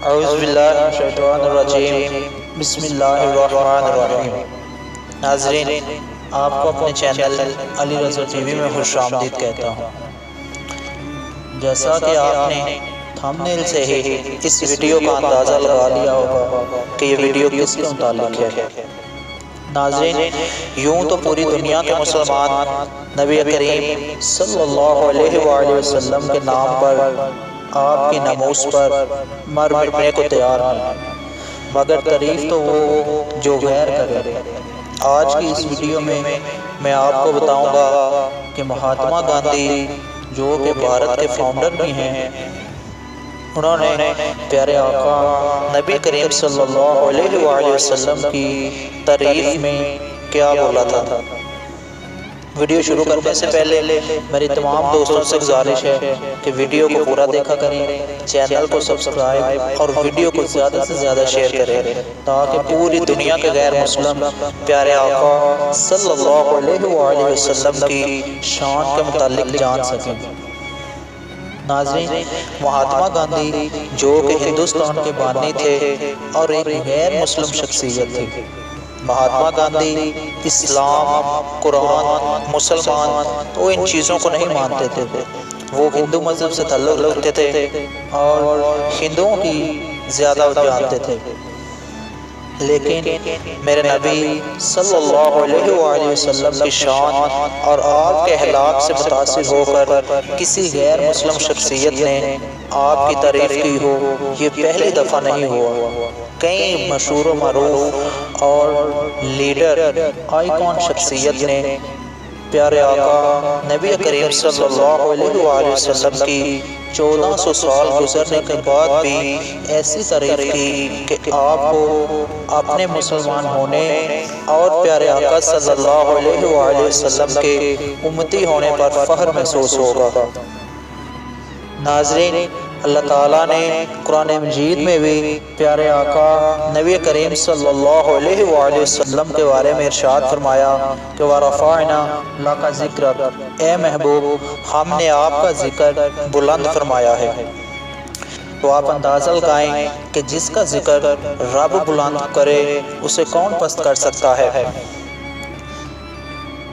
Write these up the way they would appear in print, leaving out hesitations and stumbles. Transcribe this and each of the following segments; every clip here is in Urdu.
اعوذ باللہ من الشیطان الرجیم، بسم اللہ الرحمن الرحیم۔ ناظرین، آپ کو اپنے channel Ali Raza T V میں خوش آمدید کہتا ہوں۔ جیسا کہ آپ نے تھمبنیل سے ہی اس ویڈیو کا اندازہ لگا لیا ہوگا کہ یہ ویڈیو کس کے متعلق ہے۔ ناظرین، یوں تو پوری دنیا کے مسلمان نبی کریم صلی اللہ علیہ وآلہ وسلم کے نام پر، آپ کی ناموس پر مر مٹنے کو تیار ہیں، مگر تعریف تو وہ جو غیر کرے۔ آج کی اس ویڈیو میں آپ کو بتاؤں گا کہ مہاتما گاندھی، جو کہ بھارت کے فاؤنڈر بھی ہیں، انہوں نے پیارے آقا نبی کریم صلی اللہ علیہ وآلہ وسلم کی تعریف میں کیا بولا تھا۔ ویڈیو شروع کرنے سے پہلے میری تمام دوستوں سے گزارش ہے کہ ویڈیو کو پورا دیکھا کریں، چینل کو سبسکرائب اور ویڈیو کو زیادہ سے زیادہ شیئر کریں تاکہ پوری دنیا کے غیر مسلم پیارے آقا صلی اللہ علیہ وآلہ وسلم کی شان کے متعلق جان سکیں۔ ناظرین، مہاتما گاندھی جو کہ ہندوستان کے بانی تھے اور ایک غیر مسلم شخصیت تھی۔ مہاتما گاندھی اسلام، قرآن، مسلمان تو ان چیزوں کو نہیں مانتے تھے۔ وہ ہندو مذہب سے تعلق رکھتے تھے اور ہندوؤں کی زیادہ جانتے تھے، لیکن میرے نبی صلی اللہ علیہ وآلہ وسلم کی شان اور آپ کے اخلاق سے متاثر ہو کر کسی غیر مسلم شخصیت نے آپ کی تعریف کی ہو، یہ پہلی دفعہ نہیں ہوا۔ کئی مشہور و معروف اور لیڈر، آئیکن شخصیت نے پیارے آقا نبی کریم صلی اللہ علیہ وآلہ وسلم کی 1400 سال گزرنے کے بعد بھی ایسی تعریف کی کہ آپ کو اپنے مسلمان ہونے اور پیارے آقا صلی اللہ علیہ وآلہ وسلم کے امتی ہونے پر فخر محسوس ہوگا۔ ناظرین، اللہ تعالیٰ نے قرآن مجید میں بھی پیارے آقا نبی کریم صلی اللہ علیہ وآلہ وسلم کے بارے میں ارشاد فرمایا کہ وَرَفَعْنَا لَكَ ذِكْرَكَ، اے محبوب، ہم نے آپ کا ذکر بلند فرمایا ہے۔ تو آپ اندازہ لگائیں کہ جس کا ذکر رب بلند کرے اسے کون پست کر سکتا ہے۔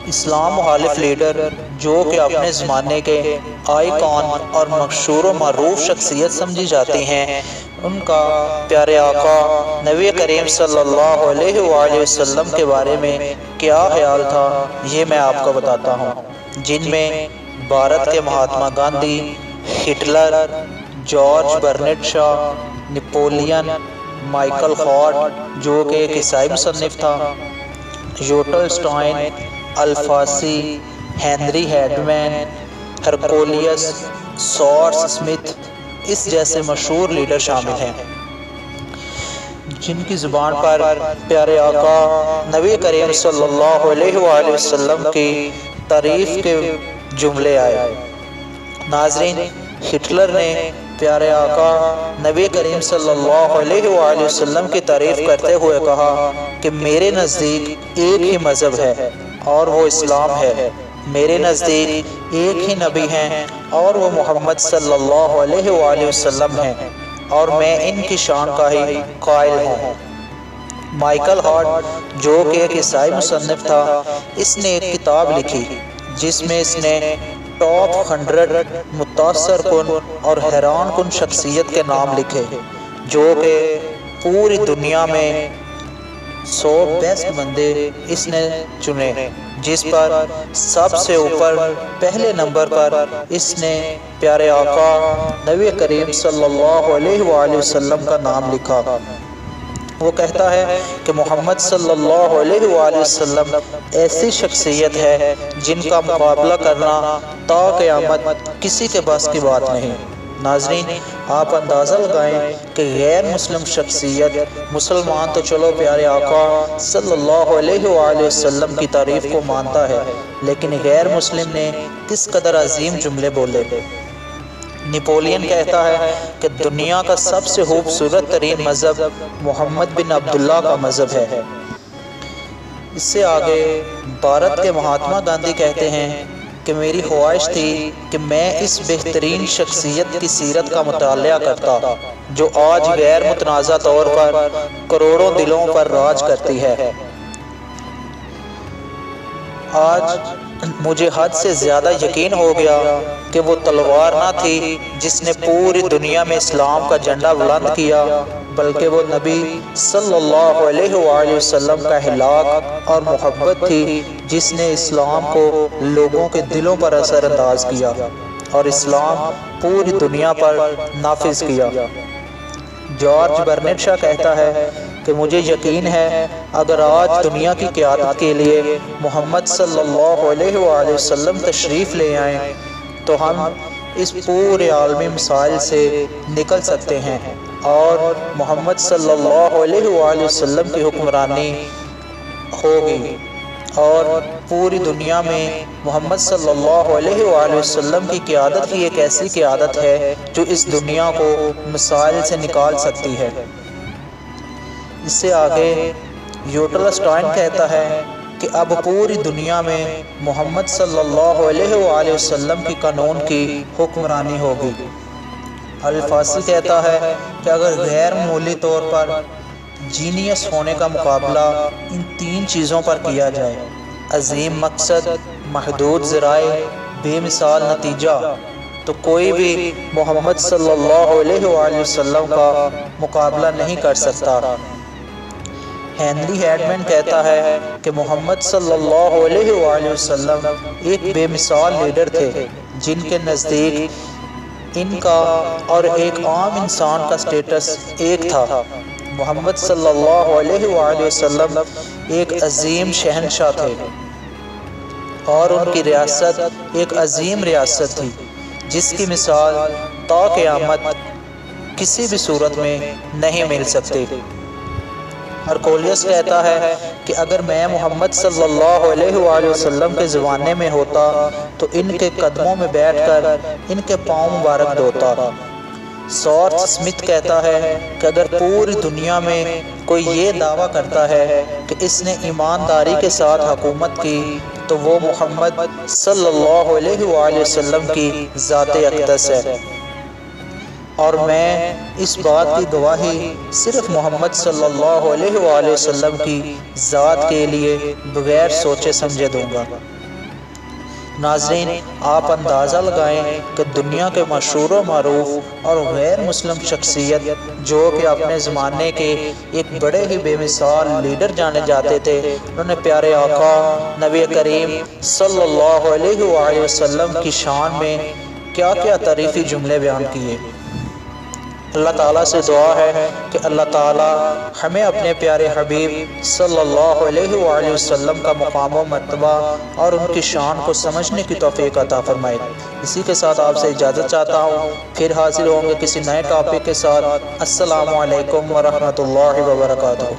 اسلام مخالف لیڈر جو کہ اپنے زمانے کے آئیکن اور مشہور و معروف شخصیت سمجھی جاتی ہیں، ان کا پیارے آقا نبی کریم صلی اللہ علیہ وآلہ وسلم کے بارے میں کیا خیال تھا، یہ میں آپ کو بتاتا ہوں، جن میں بھارت کے Mahatma Gandhi, Hitler, George Bernard Shaw, Napoleon, Michael Hart جو کہ ایک عیسائی مصنف تھا، یوٹل اسٹائن، الفاسی، ہینری ہیڈمین، ہرکولیس، سورس اسمتھ، اس جیسے مشہور لیڈر شامل ہیں، جن کی زبان پر پیارے آقا نبی کریم صلی اللہ علیہ وآلہ وسلم کی تعریف کے جملے آئے۔ ناظرین، ہٹلر نے پیارے آقا نبی کریم صلی اللہ علیہ وآلہ وسلم کی تعریف کرتے ہوئے کہا کہ میرے نزدیک ایک ہی مذہب ہے اور وہ اسلام ہے، میرے نزدیک ایک ہی نبی ہیں اور وہ محمد صلی اللہ علیہ وآلہ وسلم ہیں، اور میں ان کی شان کا ہی قائل ہوں۔ مائیکل ہارٹ جو کہ ایک عیسائی مصنف تھا، اس نے ایک کتاب لکھی جس میں اس نے ٹاپ 100 متاثر کن اور حیران کن شخصیت کے نام لکھے، جو کہ پوری دنیا میں 100 بیسٹ بندے اس نے چنے، جس پر سب سے اوپر پہلے نمبر پر اس نے پیارے آقا نبی کریم صلی اللہ علیہ وآلہ وسلم کا نام لکھا۔ وہ کہتا ہے کہ محمد صلی اللہ علیہ وآلہ وسلم ایسی شخصیت ہے جن کا مقابلہ کرنا تا قیامت کسی کے بس کی بات نہیں۔ ناظرین، آپ اندازہ لگائیں کہ غیر مسلم شخصیت، مسلمان تو چلو پیارے آقا صلی اللہ علیہ وآلہ وسلم کی تعریف کو مانتا ہے، لیکن غیر مسلم نے کس قدر عظیم جملے بولے۔ نپولین کہتا ہے کہ دنیا کا سب سے خوبصورت ترین مذہب محمد بن عبداللہ کا مذہب ہے۔ اس سے آگے بھارت کے مہاتما گاندھی کہتے ہیں کہ میری خواہش تھی کہ میں اس بہترین شخصیت کی سیرت کا مطالعہ کرتا جو آج غیر متنازع طور پر کروڑوں دلوں پر راج کرتی ہے۔ آج مجھے حد سے زیادہ یقین ہو گیا کہ وہ تلوار نہ تھی جس نے پوری دنیا میں اسلام کا جھنڈا بلند کیا، بلکہ وہ نبی صلی اللہ علیہ وآلہ وسلم کا ہلاک اور محبت تھی جس نے اسلام کو لوگوں کے دلوں پر اثر انداز کیا اور اسلام پوری دنیا پر نافذ کیا۔ جارج برنٹ شاہ کہتا ہے کہ مجھے یقین ہے اگر آج دنیا کی قیادت کے لیے محمد صلی اللہ علیہ وآلہ وسلم تشریف لے آئیں تو ہم اس پورے عالمی مسائل سے نکل سکتے ہیں اور محمد صلی اللہ علیہ وآلہ وسلم کی حکمرانی ہوگی، اور پوری دنیا میں محمد صلی اللہ علیہ وآلہ وسلم کی قیادت ہی ایک ایسی قیادت ہے جو اس دنیا کو مسائل سے نکال سکتی ہے۔ اس سے آگے یوٹلسٹائن کہتا ہے کہ اب پوری دنیا میں محمد صلی اللہ علیہ وآلہ وسلم کی قانون کی حکمرانی ہوگی۔ الفاسی کہتا ہے کہ اگر غیر معمولی طور پر جینیس ہونے کا مقابلہ ان تین چیزوں پر کیا جائے، عظیم مقصد، محدود ذرائع، بے مثال نتیجہ، تو کوئی بھی محمد صلی اللہ علیہ وآلہ وسلم کا مقابلہ نہیں کر سکتا۔ ہینری ہیڈمن کہتا ہے کہ محمد صلی اللہ علیہ وآلہ وسلم ایک بے مثال لیڈر تھے جن کے نزدیک ان کا اور ایک عام انسان کا سٹیٹس ایک تھا۔ محمد صلی اللہ علیہ وآلہ وسلم ایک عظیم شہنشاہ تھے اور ان کی ریاست ایک عظیم ریاست تھی جس کی مثال تا قیامت کسی بھی صورت میں نہیں مل سکتی۔ ہرکولیس کہتا ہے کہ اگر میں محمد صلی اللہ علیہ وآلہ وسلم کے زمانے میں ہوتا تو ان کے قدموں میں بیٹھ کر ان کے پاؤں مبارک دھوتا۔ سورتھ اسمتھ کہتا ہے کہ اگر پوری دنیا میں کوئی یہ دعویٰ کرتا ہے کہ اس نے ایمانداری کے ساتھ حکومت کی تو وہ محمد صلی اللہ علیہ وآلہ وسلم کی ذات اقدس ہے، اور میں اس بات کی گواہی صرف محمد صلی اللہ علیہ وآلہ وسلم کی ذات کے لیے بغیر سوچے سمجھے دوں گا۔ ناظرین، آپ اندازہ لگائیں کہ دنیا کے مشہور و معروف اور غیر مسلم شخصیت جو کہ اپنے زمانے کے ایک بڑے ہی بے مثال لیڈر جانے جاتے تھے، انہوں نے پیارے آقا نبی کریم صلی اللہ علیہ وآلہ وسلم کی شان میں کیا کیا تعریفی جملے بیان کیے۔ اللہ تعالیٰ سے دعا ہے کہ اللہ تعالیٰ ہمیں اپنے پیارے حبیب صلی اللہ علیہ وآلہ وسلم کا مقام و مرتبہ اور ان کی شان کو سمجھنے کی توفیق عطا فرمائے۔ اسی کے ساتھ آپ سے اجازت چاہتا ہوں، پھر حاضر ہوں گے کسی نئے ٹاپک کے ساتھ۔ السلام علیکم ورحمۃ اللہ وبرکاتہ۔